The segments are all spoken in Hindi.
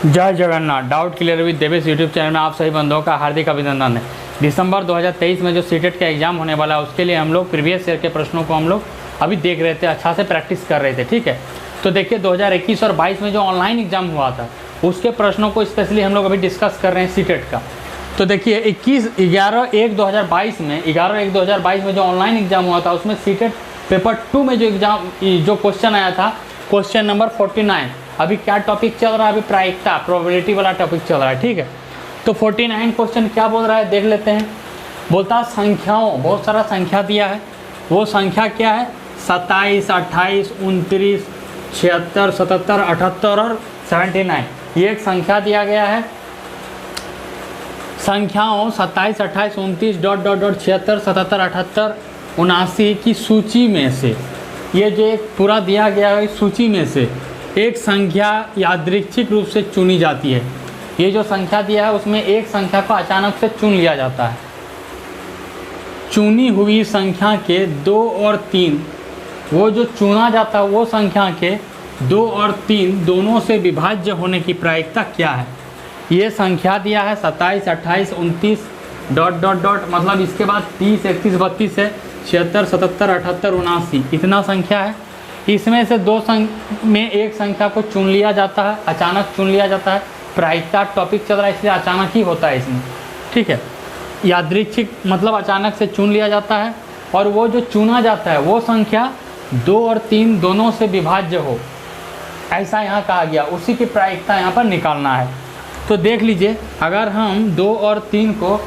जय Jagannath. Doubt clear with Devesh YouTube channel में आप सभी बंधुओं का हार्दिक अभिनंदन है। दिसंबर 2023 में जो सीटेट का एग्ज़ाम होने वाला है उसके लिए हम लोग प्रीवियस ईयर के प्रश्नों को हम लोग अभी देख रहे थे, अच्छा से प्रैक्टिस कर रहे थे। ठीक है, तो देखिए 2021 और 22 में जो ऑनलाइन एग्ज़ाम हुआ था उसके प्रश्नों को स्पेशली हम लोग अभी डिस्कस कर रहे हैं सीटेट का। तो देखिए 11/1/2022 में जो ऑनलाइन एग्ज़ाम हुआ था उसमें सीटेट पेपर 2 में जो क्वेश्चन आया था, क्वेश्चन नंबर 49। अभी क्या टॉपिक चल रहा है? अभी प्रायिकता प्रोबेबिलिटी वाला टॉपिक चल रहा है। ठीक है, तो 49 क्वेश्चन क्या बोल रहा है देख लेते हैं। बोलता है संख्याओं, बहुत सारा संख्या दिया है। वो संख्या क्या है? 27, 28, 29, 76, 77, 78 और 79। ये एक संख्या दिया गया है। संख्याओं 27, 28, 29 ... 76, 77, 78, 79 की सूची में से, ये जो एक पूरा दिया गया है सूची में से एक संख्या यादृच्छिक रूप से चुनी जाती है। ये जो संख्या दिया है उसमें एक संख्या को अचानक से चुन लिया जाता है। चुनी हुई संख्या के 2 और 3, वो जो चुना जाता है वो संख्या के 2 और 3 दोनों से विभाज्य होने की प्रायिकता क्या है? ये संख्या दिया है 27, 28, 29 ... मतलब इसके बाद 30, 31, 32 है, 76, 77, 78, 79 इतना संख्या है। इसमें से दो में एक संख्या को चुन लिया जाता है, अचानक चुन लिया जाता है। प्रायिकता टॉपिक चल रहा है इसलिए अचानक ही होता है इसमें। ठीक है, यादृच्छिक मतलब अचानक से चुन लिया जाता है और वो जो चुना जाता है वो संख्या 2 और 3 दोनों से विभाज्य हो, ऐसा यहाँ कहा गया। उसी की प्रायिकता यहाँ पर निकालना है। तो देख लीजिए, अगर हम 2 और 3 को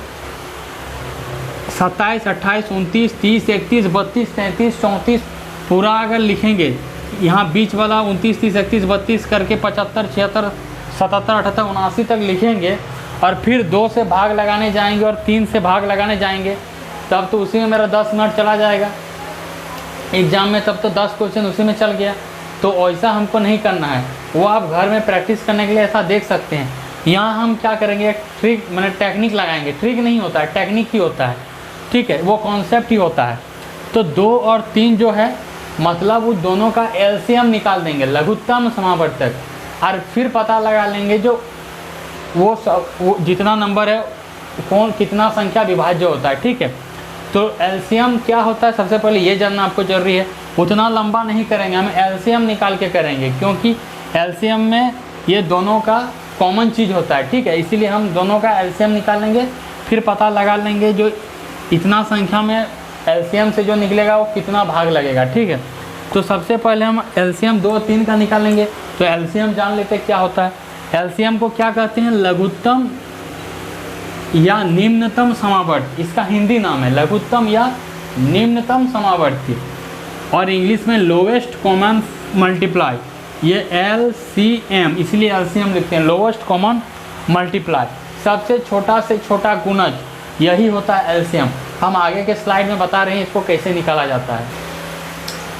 27, 28, 29, 30, 31, 32, 33, 34 पूरा अगर लिखेंगे, यहाँ बीच वाला 29, 30, 31, 32 करके 75, 76, 77, 78, 79 तक लिखेंगे और फिर 2 से भाग लगाने जाएंगे और 3 से भाग लगाने जाएंगे, तब तो उसी में मेरा 10 मिनट चला जाएगा एग्ज़ाम में। तब तो 10 क्वेश्चन उसी में चल गया। तो ऐसा हमको नहीं करना है। वो आप घर में प्रैक्टिस करने के लिए ऐसा देख सकते हैं। यहाँ हम क्या करेंगे, ट्रिक मैंने टेक्निक लगाएंगे। ट्रिक नहीं होता है, टेक्निक ही होता है। ठीक है, वो कॉन्सेप्ट ही होता है। तो 2 और 3 जो है, मतलब वो दोनों का एलसीएम निकाल देंगे, लघुत्तम समावर्तक, और फिर पता लगा लेंगे जो वो जितना नंबर है कौन कितना संख्या विभाज्य होता है। ठीक है, तो एलसीएम क्या होता है सबसे पहले ये जानना आपको जरूरी है। उतना लंबा नहीं करेंगे, हम एलसीएम निकाल के करेंगे, क्योंकि एलसीएम में ये दोनों का कॉमन चीज़ होता है। ठीक है, इसीलिए हम दोनों का एलसीएम निकालेंगे, फिर पता लगा लेंगे जो इतना संख्या में एलसीएम से जो निकलेगा वो कितना भाग लगेगा। ठीक है, तो सबसे पहले हम एलसीएम 2 और 3 का निकालेंगे। तो एलसीएम जान लेते क्या होता है। एलसीएम को क्या कहते हैं? लघुत्तम या निम्नतम समावर्ती। इसका हिंदी नाम है लघुत्तम या निम्नतम समावर्ती, और इंग्लिश में लोवेस्ट कॉमन मल्टीप्लाई। ये LCM, इसलिए एलसीएम लिखते हैं, लोवेस्ट कॉमन मल्टीप्लाई, सबसे छोटा से छोटा गुणज, यही होता है एलसीएम। हम आगे के स्लाइड में बता रहे हैं इसको कैसे निकाला जाता है।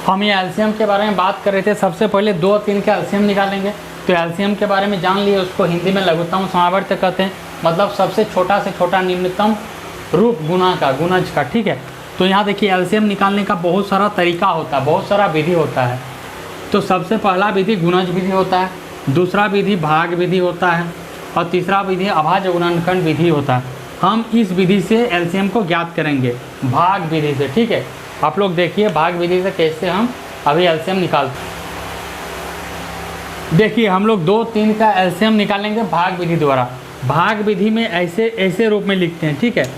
हम ये एलसीएम के बारे में बात कर रहे थे। सबसे पहले 2 और 3 का एलसीएम निकालेंगे। तो एलसीएम के बारे में जान लिए, उसको हिंदी में लघुत्तम समावर्त कहते हैं, मतलब सबसे छोटा से छोटा निम्नतम रूप गुणा का, गुणज का। ठीक है, तो यहाँ देखिए एलसीएम निकालने का बहुत सारा तरीका होता है, बहुत सारा विधि होता है। तो सबसे पहला विधि गुणज विधि होता है, दूसरा विधि भाग विधि होता है, और तीसरा विधि अभाज्य गुणनखंड विधि होता है। हम इस विधि से एलसीएम को ज्ञात करेंगे, भाग विधि से। ठीक है, आप लोग देखिए भाग विधि से कैसे हम अभी एलसीएम निकालते हैं। देखिए हम लोग 2, 3 का एलसीएम निकालेंगे भाग विधि द्वारा। भाग विधि में ऐसे रूप में लिखते हैं। ठीक है,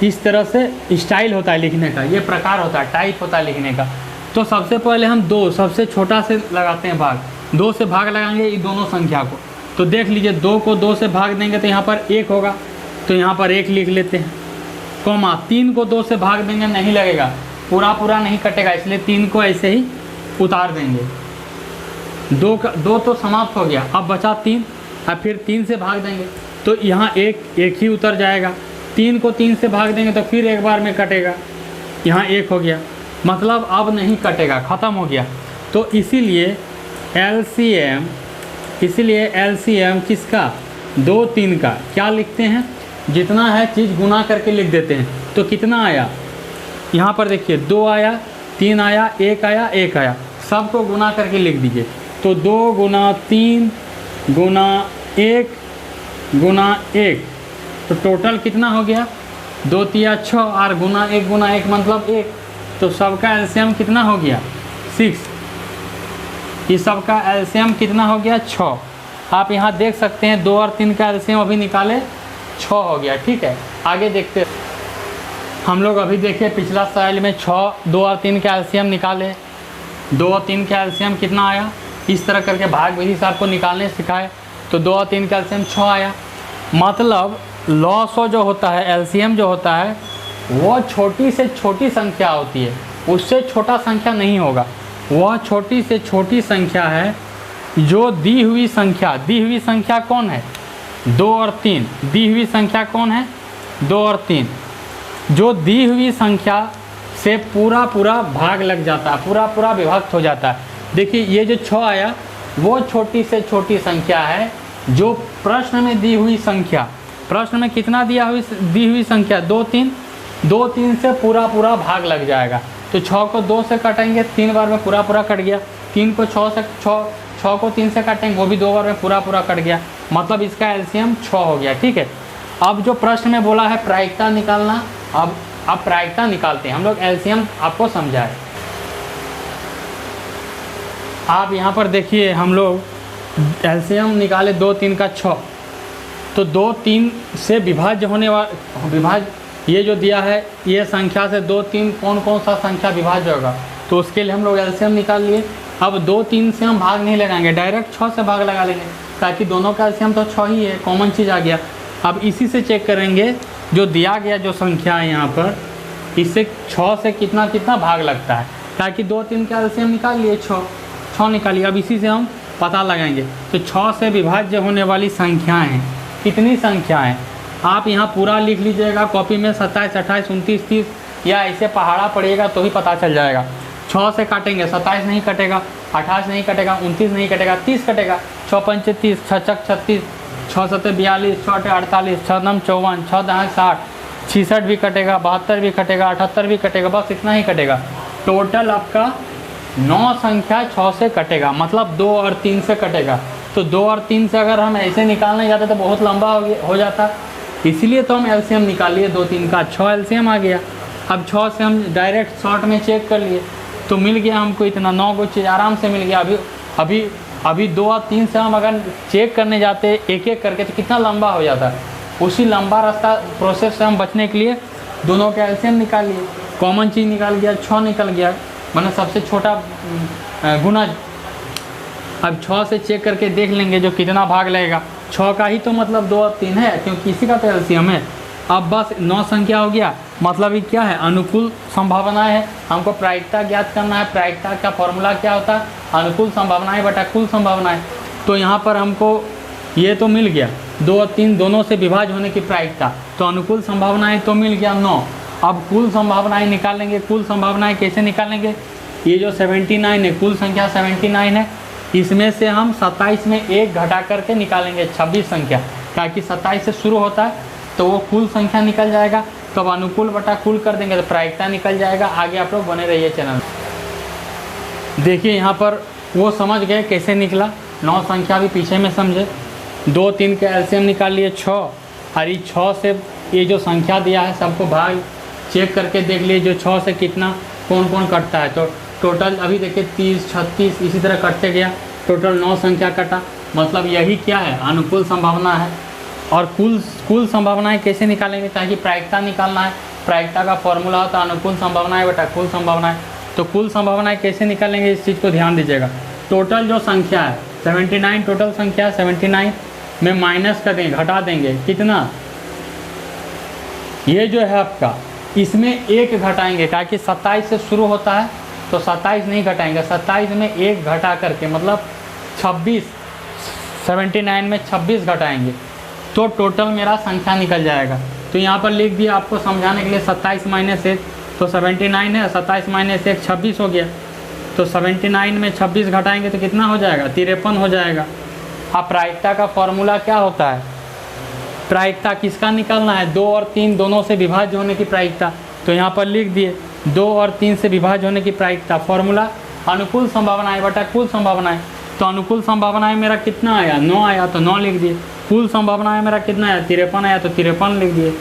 इस तरह से स्टाइल होता है लिखने का, ये प्रकार होता है, टाइप होता है लिखने का। तो सबसे पहले हम 2 सबसे छोटा से लगाते हैं भाग। 2 से भाग लगाएंगे ये दोनों संख्या को। तो देख लीजिए 2 को 2 से भाग देंगे तो यहाँ पर 1 होगा, तो यहाँ पर 1 लिख लेते हैं, कॉमा। 3 को 2 से भाग देंगे नहीं लगेगा, पूरा नहीं कटेगा, इसलिए 3 को ऐसे ही उतार देंगे। 2 तो समाप्त हो गया, अब बचा 3, अब फिर 3 से भाग देंगे तो यहाँ 1 ही उतर जाएगा। 3 को 3 से भाग देंगे तो फिर एक बार में कटेगा, यहाँ 1 हो गया, मतलब अब नहीं कटेगा, ख़त्म हो गया। तो इसीलिए एलसीएम किसका? 2, 3 का क्या लिखते हैं? जितना है चीज़ गुना करके लिख देते हैं। तो कितना आया? यहाँ पर देखिए 2 आया, 3 आया, 1 आया, 1 आया, सबको गुना करके लिख दीजिए। तो 2 गुना 3 गुना 1 गुना 1, तो टोटल कितना हो गया 2 तिया 6 और गुना 1 मतलब 1, तो सबका एलसीएम कितना हो गया 6। इस सब का एलसीएम कितना हो गया 6। आप यहाँ देख सकते हैं 2 और 3 का एलसीएम अभी निकाले 6 हो गया। ठीक है, आगे देखते हैं। हम लोग अभी देखिए पिछला स्लाइड में 6, 2 और 3 का एलसीएम निकाले, 2 और 3 का एलसीएम कितना आया, इस तरह करके भाग विधि से आपको निकालने सिखाए, तो 2 और 3 का एलसीएम 6 आया। मतलब लॉसो जो होता है, एलसीएम जो होता है वो छोटी से छोटी संख्या होती है, उससे छोटा संख्या नहीं होगा। वह छोटी से छोटी संख्या है जो दी हुई संख्या कौन है 2 और 3, दी हुई संख्या कौन है 2 और 3, जो दी हुई संख्या से पूरा भाग लग जाता है, पूरा विभक्त हो जाता है। देखिए ये जो 6 आया वो छोटी से छोटी संख्या है जो प्रश्न में दी हुई संख्या, प्रश्न में कितना दी हुई संख्या 2 3 से पूरा भाग लग जाएगा। तो 6 को 2 से काटेंगे 3 बार में पूरा कट गया, 3 को 6 को 3 से काटेंगे वो भी 2 बार में पूरा कट गया, मतलब इसका एलसीएम 6 हो गया। ठीक है, अब जो प्रश्न में बोला है प्रायिकता निकालना, अब प्रायिकता निकालते हैं हम लोग। एलसीएम आपको समझाए, आप यहाँ पर देखिए हम लोग एलसीएम निकाले 2 3 का 6, तो 2 3 से विभाज्य होने वाला ये जो दिया है ये संख्या से 2 3 कौन सा संख्या विभाज्य होगा, तो उसके लिए हम लोग एलसीएम निकाल लिए। अब 2 3 से हम भाग नहीं लगाएंगे, डायरेक्ट 6 से भाग लगा लेंगे, ताकि दोनों का एलसीएम तो 6 ही है, कॉमन चीज़ आ गया। अब इसी से चेक करेंगे जो दिया गया जो संख्या है यहाँ पर, इससे 6 से कितना भाग लगता है, ताकि 2 3 का एलसीएम निकाल लिए 6 निकालिए। अब इसी से हम पता लगाएंगे। तो 6 से विभाज्य होने वाली संख्याएँ कितनी संख्याएँ, आप यहाँ पूरा लिख लीजिएगा कॉपी में, 27 28 29 30, या ऐसे पहाड़ा पड़ेगा तो ही पता चल जाएगा। 6 से काटेंगे 27 नहीं कटेगा, 28 नहीं कटेगा, 29 नहीं कटेगा, 30 कटेगा, 6 पंचे 30, 6 छक 36, 6 सत्ते 42, 6 अठे 48, 6 नम 54, 6 दहाई 60, 66 भी कटेगा, 72 भी कटेगा, 78 भी कटेगा, बस इतना ही कटेगा। टोटल आपका 9 संख्या 6 से कटेगा, मतलब 2 और 3 से कटेगा। तो 2 और 3 से अगर हम ऐसे निकालने जाते तो बहुत लंबा हो जाता, इसलिए तो हम एलसीएम निकाल लिए 2 3 का, 6 एलसीएम आ गया। अब 6 से हम डायरेक्ट शॉर्ट में चेक कर लिए तो मिल गया हमको इतना, 9 को चीज़ आराम से मिल गया। अभी 2 और 3 से हम अगर चेक करने जाते एक करके तो कितना लंबा हो जाता। उसी लंबा रास्ता प्रोसेस से हम बचने के लिए दोनों का एलसीएम निकाल लिए, कॉमन चीज़ निकाल गया, 6 निकल गया, मतलब सबसे छोटा गुना। अब 6 से चेक करके देख लेंगे जो कितना भाग लगेगा, 6 का ही तो मतलब 2 और 3 है, क्योंकि इसी का तो एलसीएम है। अब बस 9 संख्या हो गया, मतलब ये क्या है अनुकूल संभावनाएं है। हमको प्रायिकता ज्ञात करना है, प्रायिकता का फॉर्मूला क्या होता है अनुकूल संभावनाएं बटा कुल संभावनाएं। तो यहाँ पर हमको ये तो मिल गया 2 और 3 दोनों से विभाज्य होने की प्रायिकता, तो अनुकूल संभावनाएं तो मिल गया 9। अब कुल संभावनाएं निकालेंगे। कुल संभावनाएं कैसे निकालेंगे, ये जो 79 है कुल संख्या 79 है, इसमें से हम 27 में 1 घटा करके निकालेंगे 26 संख्या, ताकि 27 से शुरू होता है तो वो कुल संख्या निकल जाएगा। तो अब अनुकूल बटा कुल कर देंगे तो प्रायिकता निकल जाएगा। आगे आप लोग बने रहिए चैनल में। देखिए यहाँ पर वो समझ गए कैसे निकला, 9 संख्या भी पीछे में समझे। 2 3 का एलसीएम निकाल लिए 6, और ये 6 से ये जो संख्या दिया है सबको भाग चेक करके देख लिए जो 6 से कितना कौन कटता है। तो टोटल अभी देखिए 30 36 इसी तरह कटते गया, टोटल 9 संख्या कटा, मतलब यही क्या है अनुकूल संभावना है। और कुल संभावनाएं कैसे निकालेंगे, ताकि प्रायिकता निकालना है, प्रायिकता का फॉर्मूला होता है अनुकूल संभावनाएं बटा कुल संभावनाएं। तो कुल संभावनाएं कैसे निकालेंगे इस चीज़ को ध्यान दीजिएगा। टोटल जो संख्या है 79 टोटल संख्या है, 79 में माइनस कर देंगे, घटा देंगे कितना, ये जो है आपका इसमें 1 घटाएंगे, ताकि 27 से शुरू होता है तो 27 नहीं घटाएंगे, 27 में 1 घटा करके मतलब 26, 79 में 26 घटाएंगे तो टोटल मेरा संख्या निकल जाएगा। तो यहाँ पर लिख दिया आपको समझाने के लिए 27 माइनस 1, तो 79 है, 27 माइनस 1 26 हो गया। तो 79 में 26 घटाएंगे तो कितना हो जाएगा 53 हो जाएगा। अब प्रायिकता का फॉर्मूला क्या होता है, प्रायिकता किसका निकालना है, 2 और 3 दोनों से विभाज्य होने की प्रायिकता। तो यहाँ पर लिख दिए 2 और 3 से विभाज्य होने की प्रायिकता, फॉर्मूला अनुकूल संभावनाएं बटा कुल संभावनाएं। तो अनुकूल संभावनाएं मेरा कितना आया, 9 आया तो 9 लिख दिए। कुल संभावनाएं मेरा कितना आया, 53 आया तो 53 लिख दिए।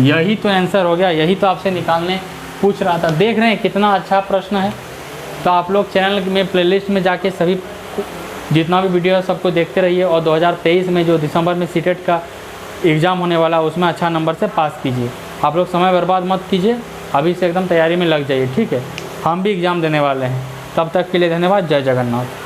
यही तो आंसर हो गया, यही तो आपसे निकालने पूछ रहा था। देख रहे हैं कितना अच्छा प्रश्न है। तो आप लोग चैनल में प्लेलिस्ट में जाके सभी जितना भी वीडियो है सबको देखते रहिए, और 2023 में जो दिसंबर में सीटेट का एग्ज़ाम होने वाला है उसमें अच्छा नंबर से पास कीजिए। आप लोग समय बर्बाद मत कीजिए, अभी से एकदम तैयारी में लग जाइए, ठीक है। हम भी एग्ज़ाम देने वाले हैं। तब तक के लिए धन्यवाद। जय जगन्नाथ।